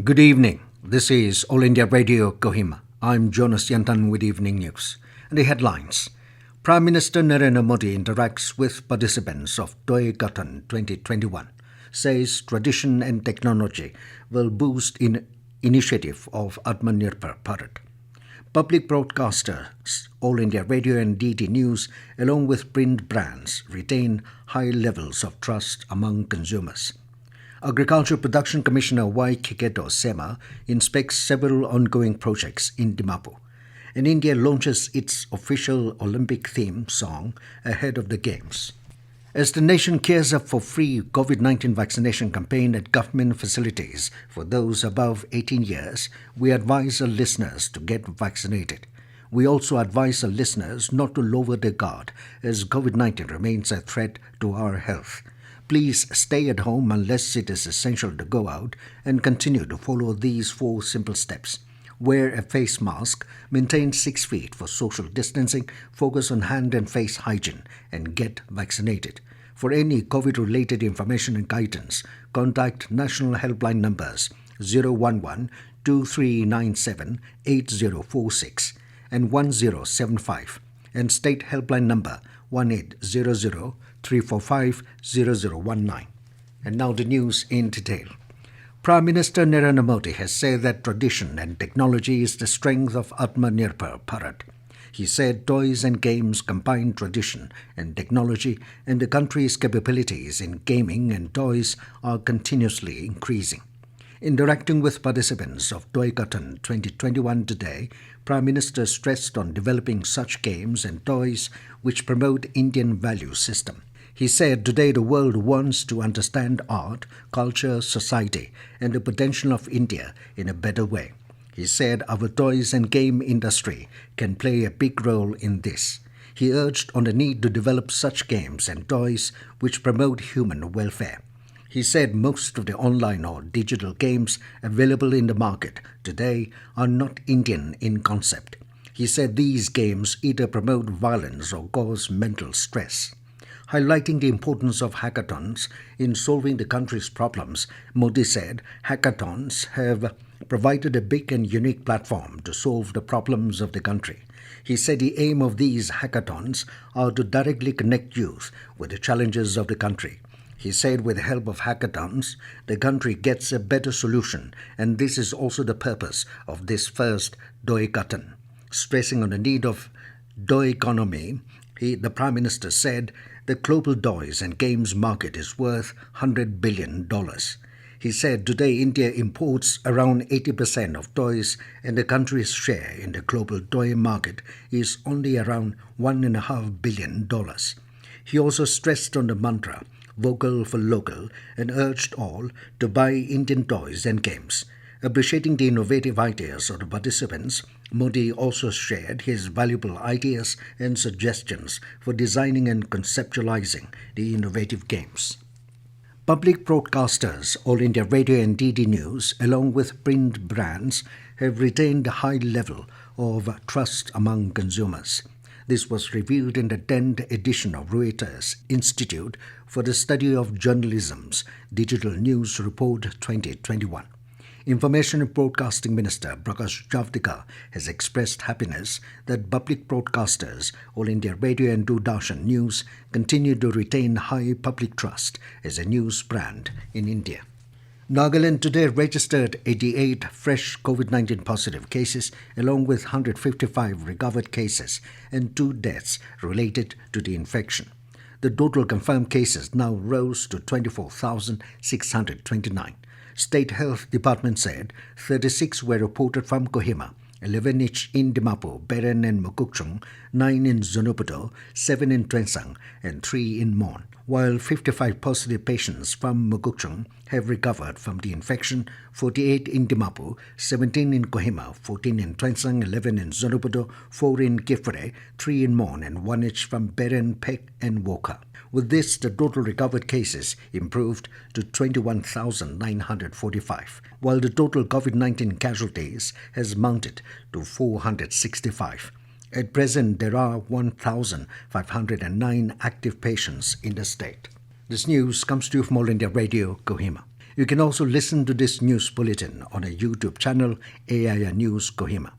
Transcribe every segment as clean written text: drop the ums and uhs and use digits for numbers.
Good evening. This is All India Radio Kohima. I'm Jonas Yantan with Evening News. And the headlines. Prime Minister Narendra Modi interacts with participants of Toycathon 2021, says tradition and technology will boost initiative of Aatmanirbhar Bharat. Public broadcasters, All India Radio and DD News, along with print brands, retain high levels of trust among consumers. Agriculture Production Commissioner Kikheto Sema inspects several ongoing projects in Dimapur. And India launches its official Olympic theme song ahead of the Games. As the nation gears up for free COVID-19 vaccination campaign at government facilities for those above 18 years, we advise our listeners to get vaccinated. We also advise our listeners not to lower their guard as COVID-19 remains a threat to our health. Please stay at home unless it is essential to go out and continue to follow these 4 simple steps. Wear a face mask, maintain 6 feet for social distancing, focus on hand and face hygiene, and get vaccinated. For any COVID-related information and guidance, contact national helpline numbers 011-2397-8046 and 1075 and state helpline number 1800-345-0019. And now the news in detail. Prime Minister Narendra Modi has said that tradition and technology is the strength of Aatmanirbhar Bharat. He said toys and games combine tradition and technology, and the country's capabilities in gaming and toys are continuously increasing. Interacting with participants of Toycathon 2021 today, Prime Minister stressed on developing such games and toys which promote Indian value system. He said today the world wants to understand art, culture, society, and the potential of India in a better way. He said our toys and game industry can play a big role in this. He urged on the need to develop such games and toys which promote human welfare. He said most of the online or digital games available in the market today are not Indian in concept. He said these games either promote violence or cause mental stress. Highlighting the importance of hackathons in solving the country's problems, Modi said hackathons have provided a big and unique platform to solve the problems of the country. He said the aim of these hackathons are to directly connect youth with the challenges of the country. He said with the help of hackathons, the country gets a better solution, and this is also the purpose of this first Toycathon. Stressing on the need of toy economy, the Prime Minister said the global toys and games market is worth $100 billion. He said today India imports around 80% of toys, and the country's share in the global toy market is only around $1.5 billion. He also stressed on the mantra vocal for local, and urged all to buy Indian toys and games. Appreciating the innovative ideas of the participants, Modi also shared his valuable ideas and suggestions for designing and conceptualizing the innovative games. Public broadcasters, All India Radio and DD News, along with print brands, have retained a high level of trust among consumers. This was revealed in the 10th edition of Reuters Institute for the Study of Journalism's Digital News Report 2021. Information and Broadcasting Minister Prakash Javadekar has expressed happiness that public broadcasters, All India Radio and Doordarshan News, continue to retain high public trust as a news brand in India. Nagaland today registered 88 fresh COVID-19 positive cases, along with 155 recovered cases and 2 deaths related to the infection. The total confirmed cases now rose to 24,629. State Health Department said 36 were reported from Kohima, 11 each in Dimapur, Beren and Mukukchung, 9 in Zonoputo, 7 in Twensang, and 3 in Mon. While 55 positive patients from Mukukchung have recovered from the infection, 48 in Dimapur, 17 in Kohima, 14 in Twensang, 11 in Zonoputo, 4 in Gifre, 3 in Mon, and 1 each from Beren, Pek, and Woka. With this, the total recovered cases improved to 21,945, while the total COVID-19 casualties has mounted to 465. At present, there are 1,509 active patients in the state. This news comes to you from All India Radio, Kohima. You can also listen to this news bulletin on a YouTube channel, AIR News Kohima.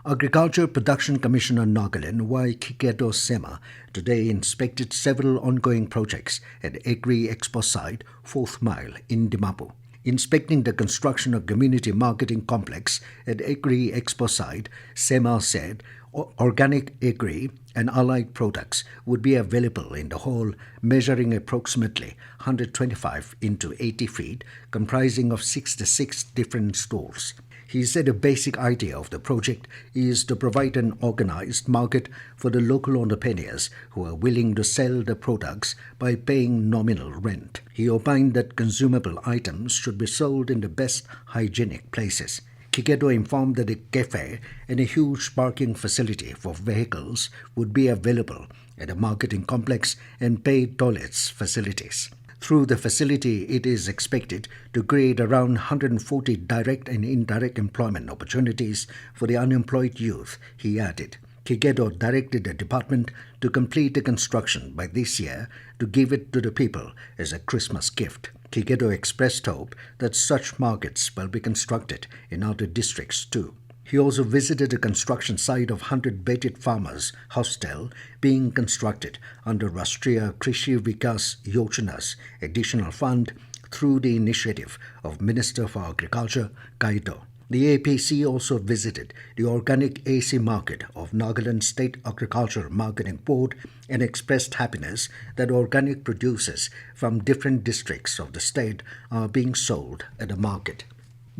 Agriculture Production Commissioner Nagaland Kikheto Sema today inspected several ongoing projects at Agri Expo site 4th Mile in Dimapur. Inspecting the construction of community marketing complex at Agri Expo site, Sema said organic agri and allied products would be available in the hall, measuring approximately 125 into 80 feet, comprising of 66 different stalls. He said a basic idea of the project is to provide an organized market for the local entrepreneurs who are willing to sell the products by paying nominal rent. He opined that consumable items should be sold in the best hygienic places. Kikheto informed that a cafe and a huge parking facility for vehicles would be available at a marketing complex and paid toilets facilities. Through the facility, it is expected to create around 140 direct and indirect employment opportunities for the unemployed youth, he added. Kikheto directed the department to complete the construction by this year to give it to the people as a Christmas gift. Kikheto expressed hope that such markets will be constructed in other districts too. He also visited a construction site of 100-bedded farmers' hostel being constructed under Rashtriya Krishi Vikas Yojana's additional fund through the initiative of Minister for Agriculture, Kikheto. The APC also visited the organic AC market of Nagaland State Agricultural Marketing Board and expressed happiness that organic producers from different districts of the state are being sold at the market.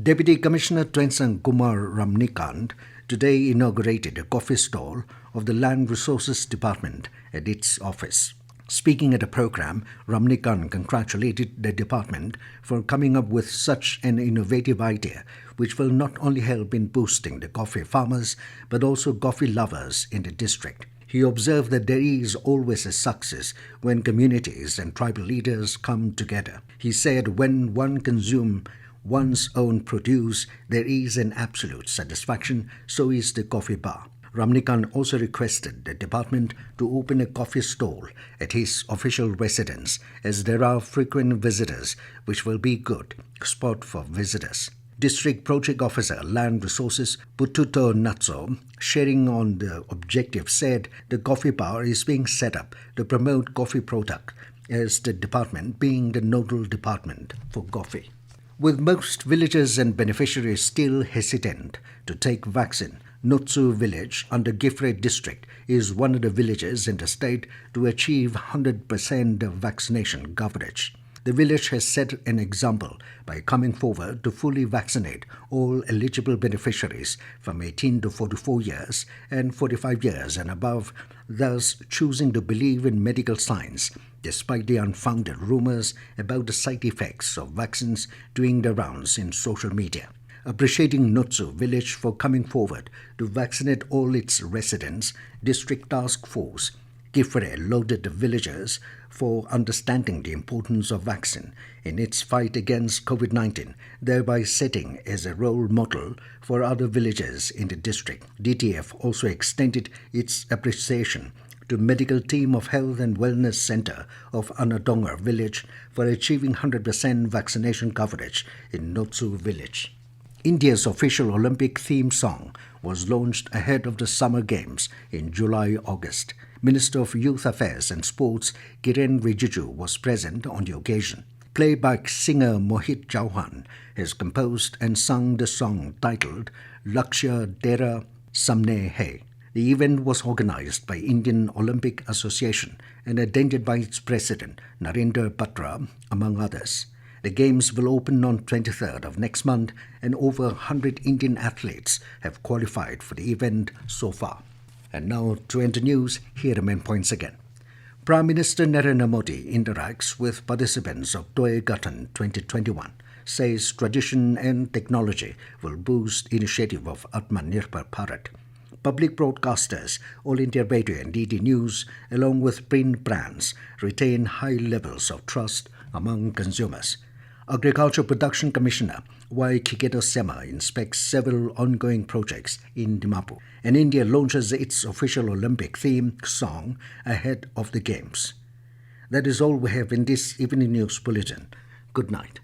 Deputy Commissioner Twensan Kumar Ramnikant today inaugurated a coffee stall of the Land Resources Department at its office. Speaking at a program, Ramnikant congratulated the department for coming up with such an innovative idea, which will not only help in boosting the coffee farmers, but also coffee lovers in the district. He observed that there is always a success when communities and tribal leaders come together. He said when one consumes one's own produce, there is an absolute satisfaction, so is the coffee bar. Ramnikant also requested the department to open a coffee stall at his official residence, as there are frequent visitors, which will be good spot for visitors. District Project Officer Land Resources Pututo Natso, sharing on the objective, said the coffee bar is being set up to promote coffee product, as the department being the nodal department for coffee. With most villagers and beneficiaries still hesitant to take vaccine, Notsu village under Gifre district is one of the villages in the state to achieve 100% vaccination coverage. The village has set an example by coming forward to fully vaccinate all eligible beneficiaries from 18 to 44 years and 45 years and above, thus choosing to believe in medical science despite the unfounded rumors about the side effects of vaccines doing the rounds in social media. Appreciating Notsu village for coming forward to vaccinate all its residents, District Task Force Gifre lauded the villagers for understanding the importance of vaccine in its fight against COVID-19, thereby setting as a role model for other villages in the district. DTF also extended its appreciation to medical team of Health and Wellness Center of Anadongar village for achieving 100% vaccination coverage in Notsu village. India's official Olympic theme song was launched ahead of the Summer Games in July-August. Minister of Youth Affairs and Sports Kiren Rijiju was present on the occasion. Playback singer Mohit Chauhan has composed and sung the song titled Lakshya Tera Samne Hai. The event was organized by Indian Olympic Association and attended by its president Narendra Batra, among others. The Games will open on 23rd of next month, and over 100 Indian athletes have qualified for the event so far. And now to enter news, here are the main points again. Prime Minister Narendra Modi interacts with participants of Toycathon 2021, says tradition and technology will boost initiative of Aatmanirbhar Bharat. Public broadcasters, All India Radio and DD News, along with print brands, retain high levels of trust among consumers. Agriculture Production Commissioner Kikheto Sema inspects several ongoing projects in Dimapur, and India launches its official Olympic theme song ahead of the Games. That is all we have in this evening news bulletin. Good night.